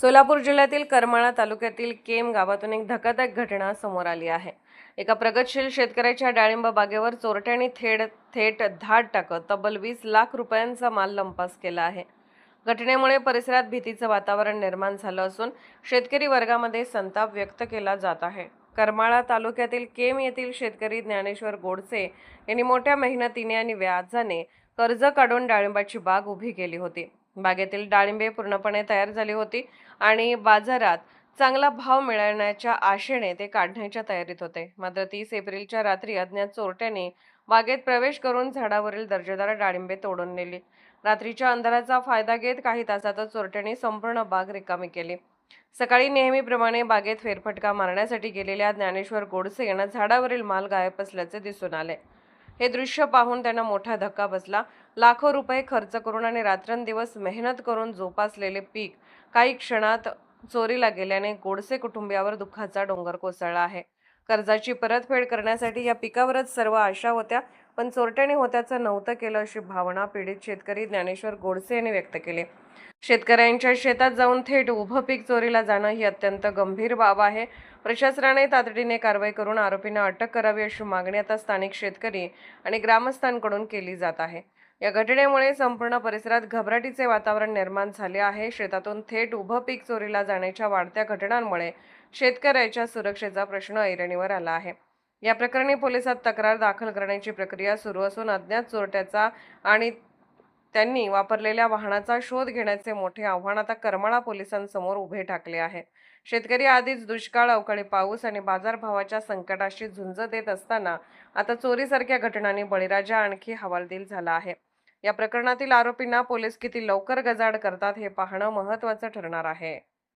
सोलापूर जिल्ह्यातील करमाळा तालुक्यातील केम गावातून एक धक्कादायक घटना समोर आली आहे। एका प्रगतशील शेतकऱ्याच्या डाळिंब बागेवर चोरट्यांनी थेट धाड टाकत तब्बल 20 लाख रुपयांचा माल लंपास केला आहे। घटनेमुळे परिसरात भीतीचं वातावरण निर्माण झालं असून शेतकरी वर्गामध्ये संताप व्यक्त केला जात आहे। करमाळा तालुक्यातील केम येथील शेतकरी ज्ञानेश्वर गोडसे यांनी मोठ्या मेहनतीने आणि व्याजाने कर्ज काढून डाळिंबाची बाग उभी केली होती। बागेतील डाळिंबे पूर्णपणे तयार झाली होती आणि बाजारात चांगला भाव मिळण्याच्या आशेने ते काढण्याच्या तयारीत होते। मात्र 30 एप्रिलच्या रात्री अज्ञात चोरट्यांनी बागेत प्रवेश करून झाडावरील दर्जेदार डाळिंबे तोडून नेली। रात्रीच्या अंधाराचा फायदा घेत काही तासातच चोरट्यांनी संपूर्ण बाग रिकामी केली। सकाळी नेहमीप्रमाणे बागेत फेरफटका मारण्यासाठी गेलेल्या ज्ञानेश्वर गोडसे यांना झाडावरील माल गायब असल्याचे दिसून आले। हे दृश्य पाहून त्यांना मोठा धक्का बसला। लाखो रुपये खर्च करून आणि रात्रंदिवस मेहनत करून जोपासलेले पीक काही क्षणात चोरीला गेल्याने गोडसे कुटुंबियावर दुःखाचा डोंगर कोसळला आहे। कर्जाची परतफेड करण्यासाठी या पिकावरच सर्व आशा होत्या, पण चोरट्याने होत्याचं नव्हतं केलं अशी भावना पीडित शेतकरी ज्ञानेश्वर गोडसे यांनी व्यक्त केली। शेतकऱ्यांच्या शेतात जाऊन थेट उभं पीक चोरीला जाणं ही अत्यंत गंभीर बाब आहे। प्रशासनाने तातडीने कारवाई करून आरोपींना अटक करावी अशी मागणी आता स्थानिक शेतकरी आणि ग्रामस्थांकडून केली जात आहे। या घटनेमुळे संपूर्ण परिसरात घबराटीचे वातावरण निर्माण झाले आहे। शेतातून थेट उभं पीक चोरीला जाण्याच्या वाढत्या घटनांमुळे शेतकऱ्याच्या सुरक्षेचा प्रश्न ऐरणीवर आला आहे। या प्रकरणी पोलिसात तक्रार दाखल करण्याची प्रक्रिया सुरू असून अज्ञात चोरट्याचा आणि त्यांनी वापरलेल्या वाहनाचा शोध घेण्याचे मोठे आव्हान आता करमाळा पोलिसांसमोर उभे ठाकले आहे। शेतकरी आधीच दुष्काळ, अवकाळी पाऊस आणि बाजारभावाच्या संकटाशी झुंज देत असताना आता चोरीसारख्या घटनांनी बळीराजा आणखी हवालदिल झाला आहे। या प्रकरणातील आरोपींना पोलीस किती लवकर गजाआड करतात हे पाहणं महत्त्वाचं ठरणार आहे।